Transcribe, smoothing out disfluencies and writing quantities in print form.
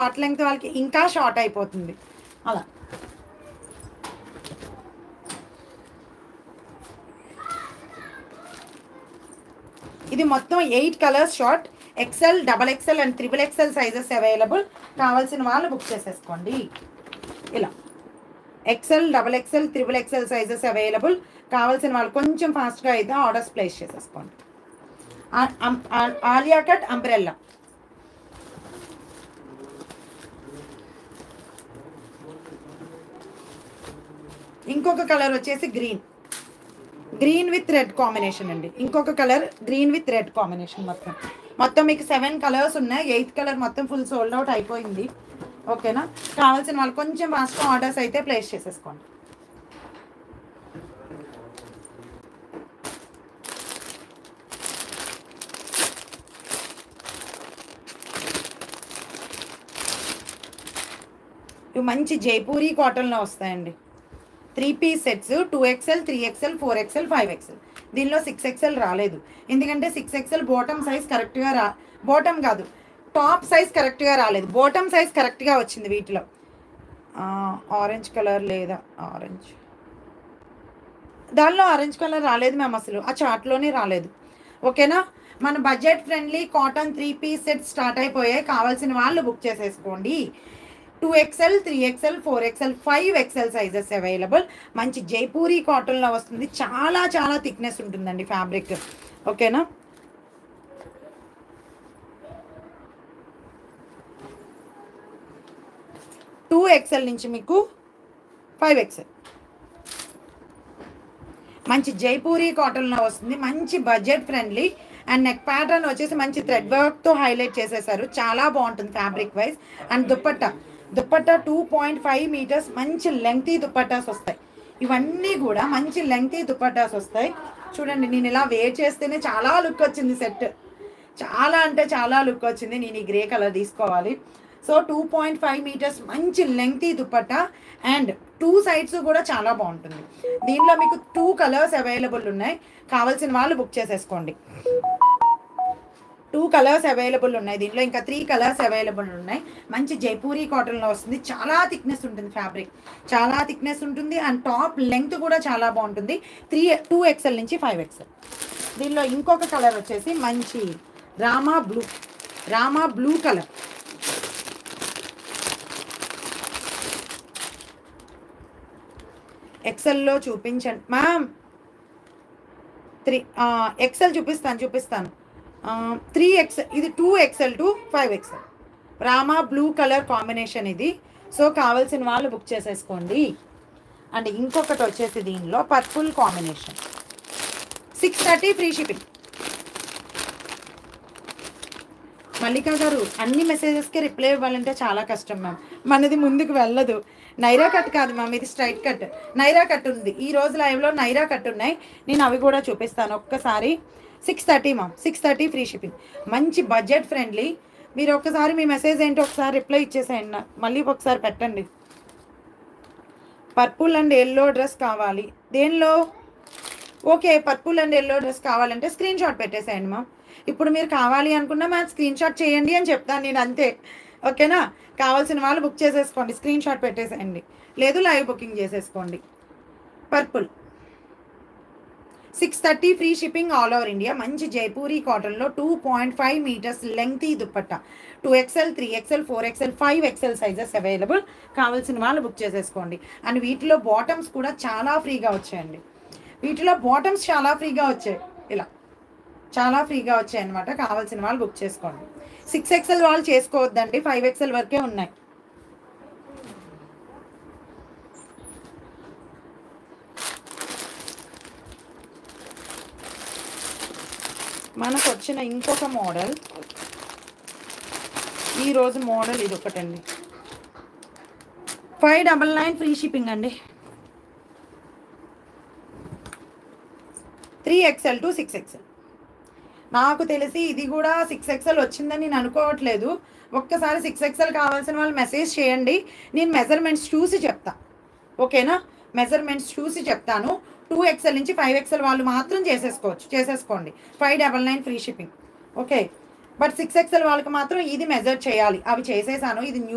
Short length వాళ్ళకి ఇంకా short అయిపోతుంది అలా. ఇది మొత్తం 8 colours short, XL, double XL and triple XL sizes available. కావాల్సిన వాళ్ళు బుక్ చేసేసుకోండి. ఇలా XL, double XL, triple XL sizes available. కావాల్సిన వాళ్ళు కొంచెం ఫాస్ట్గా అయితే ఆర్డర్స్ ప్లేస్ చేసేసుకోండి. Alia cut umbrella. ఇంకొక కలర్ వచ్చేసి గ్రీన్ విత్ రెడ్ కాంబినేషన్ అండి. ఇంకొక colour green with red combination. మొత్తం మీకు 7 కలర్స్ ఉన్నాయి. 8th కలర్ మొత్తం ఫుల్ సోల్డ్ అవుట్ అయిపోయింది. ఓకేనా? కావాల్సిన వాళ్ళు కొంచెం ఫాస్ట్గా ఆర్డర్స్ అయితే ప్లేస్ చేసేసుకోండి. ఇవి మంచి జైపూరి కాటన్లో వస్తాయండి. 3 piece sets, 2XL, 3XL, 4XL, 5XL. దీనిలో 6XL రాలేదు, ఎందుకంటే 6XL బాటమ్ సైజ్ కరెక్ట్గా బాటమ్ కాదు, టాప్ సైజ్ కరెక్ట్గా రాలేదు. బాటమ్ సైజ్ కరెక్ట్గా వచ్చింది వీటిలో. ఆరెంజ్ కలర్ లేదా దానిలో ఆరెంజ్ కలర్ రాలేదు మ్యామ్, అసలు ఆ చార్ట్లోనే రాలేదు. ఓకేనా? మన budget friendly cotton 3 piece set start అయిపోయాయి. కావాల్సిన వాళ్ళు బుక్ చేసేసుకోండి. 2XL, 3XL, 4XL, 5XL sizes available. మంచి జైపూరి కాటన్లో వస్తుంది. చాలా చాలా థిక్నెస్ ఉంటుందండి ఫ్యాబ్రిక్. ఓకేనా? టూ ఎక్స్ఎల్ నుంచి మీకు 5XL. మంచి జైపూరి కాటన్లో వస్తుంది. మంచి budget friendly and neck pattern వచ్చేసి మంచి థ్రెడ్ వర్క్తో హైలైట్ చేసేసారు. చాలా బాగుంటుంది fabric wise. And dupatta 2.5 metres మంచి లెంగ్తీ దుపట్టాస్ వస్తాయి. ఇవన్నీ కూడా మంచి లెంగ్తీ దుపట్టాస్ వస్తాయి. చూడండి, నేను ఇలా వేర్ చేస్తేనే చాలా లుక్ వచ్చింది సెట్. చాలా అంటే చాలా లుక్ వచ్చింది. నేను ఈ గ్రే కలర్ తీసుకోవాలి. సో 2.5 మీటర్స్ మంచి లెంగ్తీ దుపట్టా అండ్ 2 సైడ్స్ కూడా చాలా బాగుంటుంది. దీనిలో మీకు 2 కలర్స్ అవైలబుల్ ఉన్నాయి. కావాల్సిన వాళ్ళు బుక్ చేసేసుకోండి. 2 కలర్స్ అవైలబుల్ ఉన్నాయి. దీంట్లో ఇంకా 3 కలర్స్ అవైలబుల్ ఉన్నాయి. మంచి జైపూరి కాటన్లో వస్తుంది. చాలా థిక్నెస్ ఉంటుంది ఫ్యాబ్రిక్, చాలా థిక్నెస్ ఉంటుంది. అండ్ టాప్ లెంగ్త్ కూడా చాలా బాగుంటుంది. 2XL నుంచి 5XL. దీనిలో ఇంకొక కలర్ వచ్చేసి మంచి రామా బ్లూ కలర్. ఎక్సెల్లో చూపించండి మ్యామ్. 3XL చూపిస్తాను. 3XL, ఇది 2XL to 5XL. Rama blue colour combination ఇది. సో కావాల్సిన వాళ్ళు బుక్ చేసేసుకోండి. అండ్ ఇంకొకటి వచ్చేసి దీనిలో purple combination. 630 free shipping. Mallika గారు, అన్ని మెసేజెస్కి రిప్లై ఇవ్వాలంటే చాలా కష్టం మ్యామ్. మనది ముందుకు వెళ్ళదు. నైరా కట్ కాదు మ్యామ్, ఇది స్ట్రైట్ కట్. నైరా కట్ ఉంది. ఈ రోజు లైవ్లో నైరా కట్ ఉన్నాయి. నేను అవి కూడా చూపిస్తాను ఒక్కసారి. 630 మ్యామ్, 630 ఫ్రీ షిప్పింగ్. మంచి బడ్జెట్ ఫ్రెండ్లీ. మీరు ఒక్కసారి మీ మెసేజ్ ఏంటో ఒకసారి రిప్లై ఇచ్చేసేయండి. మళ్ళీ ఒకసారి పెట్టండి. పర్పుల్ అండ్ ఎల్లో డ్రెస్ కావాలి. దేనిలో? Okay, purple and yellow dress కావాలంటే స్క్రీన్ షాట్ పెట్టేసేయండి మ్యామ్. ఇప్పుడు మీరు కావాలి అనుకున్నా మ్యామ్ స్క్రీన్ షాట్ చేయండి అని చెప్తాను నేను, అంతే. ఓకేనా? కావాల్సిన వాళ్ళు బుక్ చేసేసుకోండి. స్క్రీన్ షాట్ పెట్టేసేయండి, లేదు లైవ్ బుకింగ్ చేసేసుకోండి. Purple 630 free shipping all over India. మంచి జైపూరి కాటన్లో 2.5 metres lengthy dupatta. 2XL, 3XL, 4XL, 5XL sizes available. కావాల్సిన వాళ్ళు బుక్ చేసేసుకోండి. అండ్ వీటిలో బాటమ్స్ కూడా చాలా ఫ్రీగా వచ్చాయండి. వీటిలో బాటమ్స్ చాలా ఫ్రీగా వచ్చాయి. ఇలా చాలా ఫ్రీగా వచ్చాయి అనమాట. కావాల్సిన వాళ్ళు బుక్ చేసుకోండి. 6XL వాళ్ళు చేసుకోవద్దండి, 5XL వరకే ఉన్నాయి. మనకు వచ్చిన ఇంకొక మోడల్, ఈరోజు మోడల్ ఇది ఒకటండి. 599 ఫ్రీ షిప్పింగ్ అండి. 3XL to 6XL. నాకు తెలిసి ఇది కూడా 6XL వచ్చిందని నేను అనుకోవట్లేదు. ఒక్కసారి 6XL కావాల్సిన వాళ్ళు మెసేజ్ చేయండి. నేను మెజర్మెంట్స్ చూసి చెప్తా. ఓకేనా? మెజర్మెంట్స్ చూసి చెప్తాను. 2XL నుంచి 5XL వాళ్ళు మాత్రం చేసేసుకోండి. 599 free shipping. Okay, but 6XL వాళ్ళకి మాత్రం ఇది మెజర్ చేయాలి. అవి చేసేసాను. ఇది న్యూ